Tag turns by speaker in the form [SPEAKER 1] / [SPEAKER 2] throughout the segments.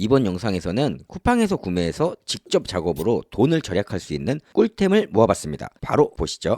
[SPEAKER 1] 이번 영상에서는 쿠팡에서 구매해서 직접 작업으로 돈을 절약할 수 있는 꿀템을 모아봤습니다. 바로 보시죠.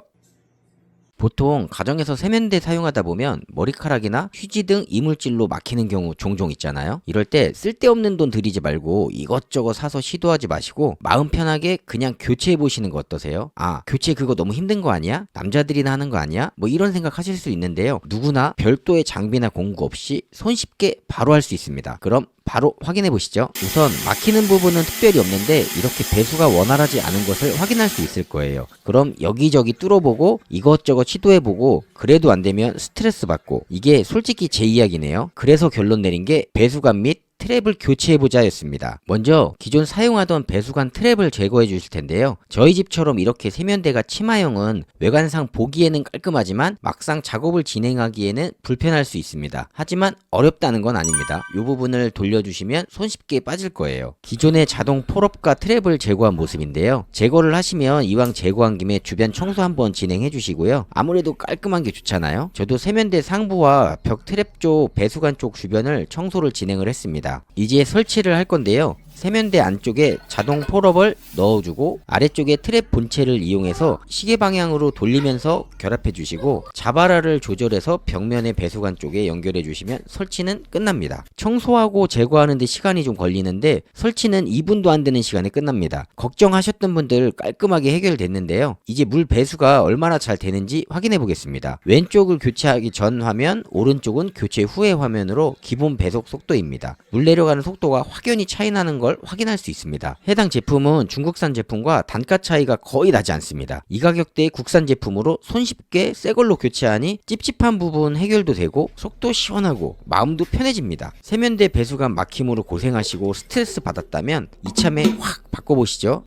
[SPEAKER 1] 보통 가정에서 세면대 사용하다 보면 머리카락이나 휴지 등 이물질로 막히는 경우 종종 있잖아요. 이럴 때 쓸데없는 돈 들이지 말고 이것저것 사서 시도하지 마시고 마음 편하게 그냥 교체해 보시는 거 어떠세요? 아, 교체 그거 너무 힘든 거 아니야? 남자들이나 하는 거 아니야? 뭐 이런 생각 하실 수 있는데요. 누구나 별도의 장비나 공구 없이 손쉽게 바로 할 수 있습니다. 그럼 바로 확인해 보시죠. 우선 막히는 부분은 특별히 없는데 이렇게 배수가 원활하지 않은 것을 확인할 수 있을 거예요. 그럼 여기저기 뚫어보고 이것저것 시도해보고 그래도 안되면 스트레스 받고, 이게 솔직히 제 이야기네요. 그래서 결론 내린 게 배수관 및 트랩을 교체해보자 였습니다. 먼저 기존 사용하던 배수관 트랩을 제거해 주실 텐데요. 저희 집처럼 이렇게 세면대가 치마형은 외관상 보기에는 깔끔하지만 막상 작업을 진행하기에는 불편할 수 있습니다. 하지만 어렵다는 건 아닙니다. 이 부분을 돌려주시면 손쉽게 빠질 거예요. 기존의 자동 폴업과 트랩을 제거한 모습인데요. 제거를 하시면 이왕 제거한 김에 주변 청소 한번 진행해 주시고요. 아무래도 깔끔한 게 좋잖아요. 저도 세면대 상부와 벽 트랩 쪽, 배수관 쪽 주변을 청소를 진행을 했습니다. 이제 설치를 할 건데요. 세면대 안쪽에 자동 폴업을 넣어주고 아래쪽에 트랩 본체를 이용해서 시계 방향으로 돌리면서 결합해 주시고 자바라를 조절해서 벽면의 배수관 쪽에 연결해 주시면 설치는 끝납니다. 청소하고 제거하는 데 시간이 좀 걸리는데 설치는 2분도 안 되는 시간에 끝납니다. 걱정하셨던 분들 깔끔하게 해결됐는데요. 이제 물 배수가 얼마나 잘 되는지 확인해 보겠습니다. 왼쪽을 교체하기 전 화면, 오른쪽은 교체 후의 화면으로 기본 배속 속도입니다. 물 내려가는 속도가 확연히 차이 나는 걸 확인할 수 있습니다. 해당 제품은 중국산 제품과 단가 차이가 거의 나지 않습니다. 이 가격대의 국산 제품으로 손쉽게 새걸로 교체하니 찝찝한 부분 해결도 되고 속도 시원하고 마음도 편해집니다. 세면대 배수관 막힘으로 고생하시고 스트레스 받았다면 이참에 확 바꿔보시죠.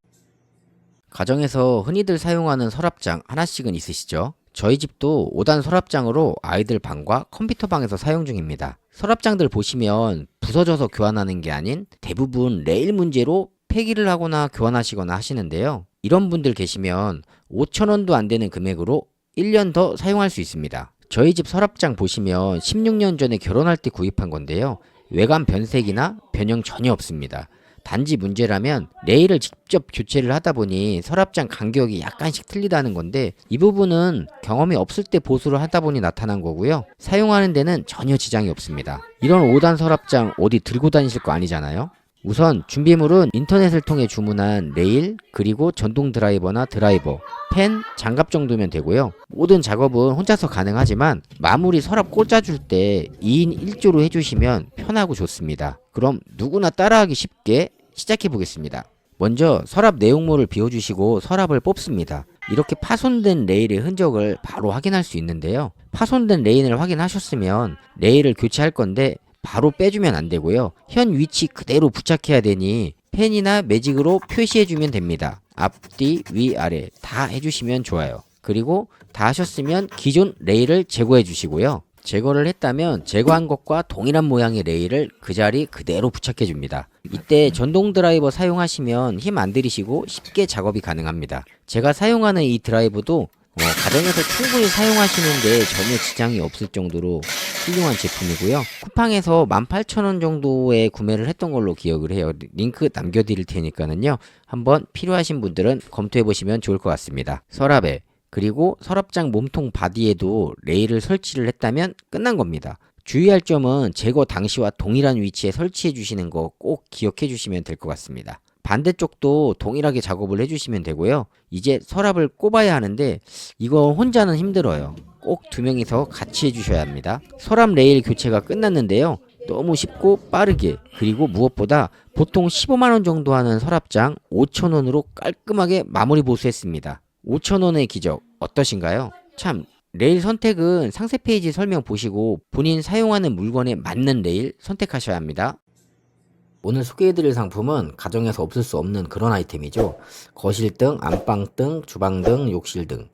[SPEAKER 1] 가정에서 흔히들 사용하는 서랍장 하나씩은 있으시죠? 저희 집도 5단 서랍장으로 아이들 방과 컴퓨터 방에서 사용 중입니다. 서랍장들 보시면 부서져서 교환하는 게 아닌 대부분 레일 문제로 폐기를 하거나 교환하시거나 하시는데요. 이런 분들 계시면 5,000원도 안 되는 금액으로 1년 더 사용할 수 있습니다. 저희 집 서랍장 보시면 16년 전에 결혼할 때 구입한 건데요. 외관 변색이나 변형 전혀 없습니다. 단지 문제라면 레일을 직접 교체를 하다 보니 서랍장 간격이 약간씩 틀리다는 건데, 이 부분은 경험이 없을 때 보수를 하다 보니 나타난 거고요. 사용하는 데는 전혀 지장이 없습니다. 이런 5단 서랍장 어디 들고 다니실 거 아니잖아요. 우선 준비물은 인터넷을 통해 주문한 레일, 그리고 전동 드라이버나 드라이버, 펜, 장갑 정도면 되고요. 모든 작업은 혼자서 가능하지만 마무리 서랍 꽂아줄 때 2인 1조로 해주시면 편하고 좋습니다. 그럼 누구나 따라하기 쉽게 시작해 보겠습니다. 먼저 서랍 내용물을 비워주시고 서랍을 뽑습니다. 이렇게 파손된 레일의 흔적을 바로 확인할 수 있는데요. 파손된 레일을 확인하셨으면 레일을 교체할 건데 바로 빼주면 안 되고요. 현 위치 그대로 부착해야 되니 펜이나 매직으로 표시해주면 됩니다. 앞뒤, 위, 아래 다 해주시면 좋아요. 그리고 다 하셨으면 기존 레일을 제거해 주시고요. 제거를 했다면 제거한 것과 동일한 모양의 레일을 그 자리 그대로 부착해 줍니다. 이때 전동 드라이버 사용하시면 힘 안 들이시고 쉽게 작업이 가능합니다. 제가 사용하는 이 드라이버도 가정에서 충분히 사용하시는데 전혀 지장이 없을 정도로 훌륭한 제품이고요. 쿠팡에서 18,000원 정도에 구매를 했던 걸로 기억을 해요. 링크 남겨드릴 테니까는요. 한번 필요하신 분들은 검토해보시면 좋을 것 같습니다. 서랍에, 그리고 서랍장 몸통 바디에도 레일을 설치를 했다면 끝난 겁니다. 주의할 점은 제거 당시와 동일한 위치에 설치해 주시는 거 꼭 기억해 주시면 될 것 같습니다. 반대쪽도 동일하게 작업을 해주시면 되고요. 이제 서랍을 꼽아야 하는데 이거 혼자는 힘들어요. 꼭 2명이서 같이 해주셔야 합니다. 서랍 레일 교체가 끝났는데요. 너무 쉽고 빠르게, 그리고 무엇보다 보통 15만원 정도 하는 서랍장 5,000원으로 깔끔하게 마무리 보수했습니다. 5,000원의 기적 어떠신가요? 참, 레일 선택은 상세 페이지 설명 보시고 본인 사용하는 물건에 맞는 레일 선택하셔야 합니다. 오늘 소개해드릴 상품은 가정에서 없을 수 없는 그런 아이템이죠. 거실등, 안방등, 주방등, 욕실등,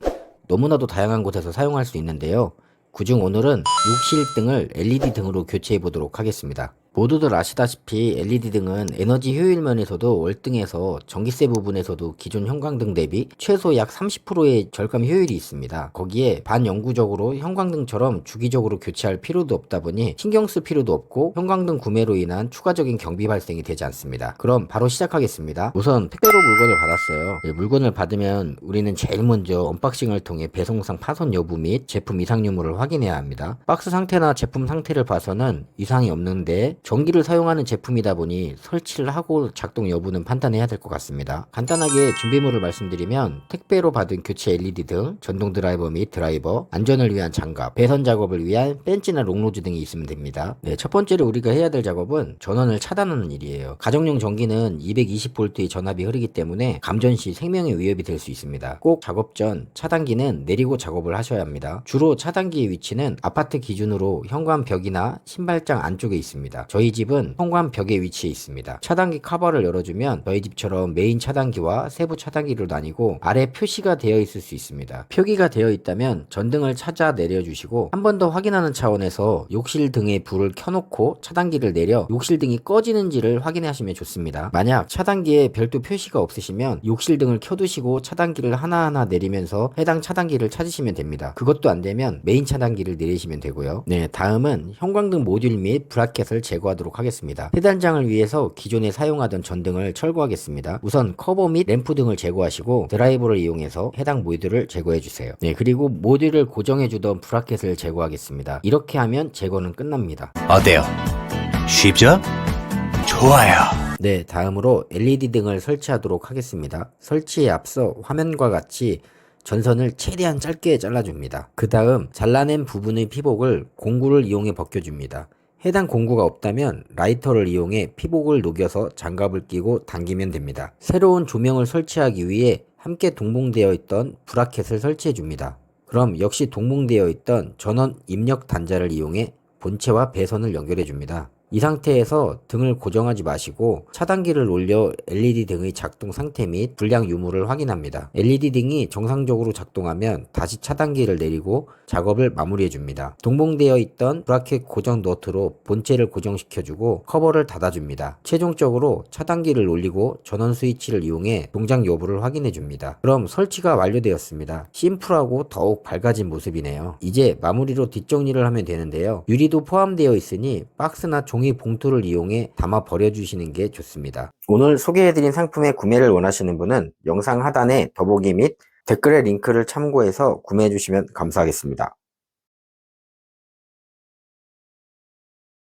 [SPEAKER 1] 너무나도 다양한 곳에서 사용할 수 있는데요. 그중 오늘은 욕실등을 LED 등으로 교체해 보도록 하겠습니다. 모두들 아시다시피 LED 등은 에너지 효율 면에서도 월등해서 전기세 부분에서도 기존 형광등 대비 최소 약 30%의 절감 효율이 있습니다. 거기에 반영구적으로 형광등처럼 주기적으로 교체할 필요도 없다 보니 신경 쓸 필요도 없고 형광등 구매로 인한 추가적인 경비 발생이 되지 않습니다. 그럼 바로 시작하겠습니다. 우선 택배로 물건을 받았어요. 물건을 받으면 우리는 제일 먼저 언박싱을 통해 배송상 파손 여부 및 제품 이상 유무를 확인해야 합니다. 박스 상태나 제품 상태를 봐서는 이상이 없는데 전기를 사용하는 제품이다 보니 설치를 하고 작동 여부는 판단해야 될 것 같습니다. 간단하게 준비물을 말씀드리면 택배로 받은 교체 LED 등, 전동 드라이버 및 드라이버, 안전을 위한 장갑, 배선 작업을 위한 벤치나 롱로즈 등이 있으면 됩니다. 첫 번째로 우리가 해야 될 작업은 전원을 차단하는 일이에요. 가정용 전기는 220V의 전압이 흐르기 때문에 감전 시 생명의 위협이 될 수 있습니다. 꼭 작업 전 차단기는 내리고 작업을 하셔야 합니다. 주로 차단기의 위치는 아파트 기준으로 현관 벽이나 신발장 안쪽에 있습니다. 저희 집은 현관 벽에 위치해 있습니다. 차단기 커버를 열어주면 저희 집처럼 메인 차단기와 세부 차단기로 나뉘고 아래 표시가 되어 있을 수 있습니다. 표기가 되어 있다면 전등을 찾아 내려주시고 한 번 더 확인하는 차원에서 욕실 등의 불을 켜놓고 차단기를 내려 욕실 등이 꺼지는지를 확인하시면 좋습니다. 만약 차단기에 별도 표시가 없으시면 욕실 등을 켜두시고 차단기를 하나하나 내리면서 해당 차단기를 찾으시면 됩니다. 그것도 안되면 메인 차단기를 내리시면 되고요. 다음은 형광등 모듈 및 브라켓을 제거하도록 하겠습니다. 해단장을 위해서 기존에 사용하던 전등을 철거하겠습니다. 우선 커버 및 램프 등을 제거하시고 드라이버를 이용해서 해당 모듈을 제거해주세요. 그리고 모듈을 고정해주던 브라켓을 제거하겠습니다. 이렇게 하면 제거는 끝납니다.
[SPEAKER 2] 어때요? 쉽죠? 좋아요.
[SPEAKER 1] 다음으로 LED 등을 설치하도록 하겠습니다. 설치에 앞서 화면과 같이 전선을 최대한 짧게 잘라줍니다. 그 다음 잘라낸 부분의 피복을 공구를 이용해 벗겨줍니다. 해당 공구가 없다면 라이터를 이용해 피복을 녹여서 장갑을 끼고 당기면 됩니다. 새로운 조명을 설치하기 위해 함께 동봉되어 있던 브라켓을 설치해 줍니다. 그럼 역시 동봉되어 있던 전원 입력 단자를 이용해 본체와 배선을 연결해 줍니다. 이 상태에서 등을 고정하지 마시고 차단기를 올려 LED 등의 작동 상태 및 불량 유무를 확인합니다. LED 등이 정상적으로 작동하면 다시 차단기를 내리고 작업을 마무리해 줍니다. 동봉되어 있던 브라켓 고정 너트로 본체를 고정시켜주고 커버를 닫아줍니다. 최종적으로 차단기를 올리고 전원 스위치를 이용해 동작 여부를 확인해 줍니다. 그럼 설치가 완료되었습니다. 심플하고 더욱 밝아진 모습이네요. 이제 마무리로 뒷정리를 하면 되는데요. 유리도 포함되어 있으니 박스나 종이 봉투를 이용해 담아 버려주시는 게 좋습니다. 오늘 소개해드린 상품의 구매를 원하시는 분은 영상 하단에 더보기 및 댓글의 링크를 참고해서 구매해주시면 감사하겠습니다.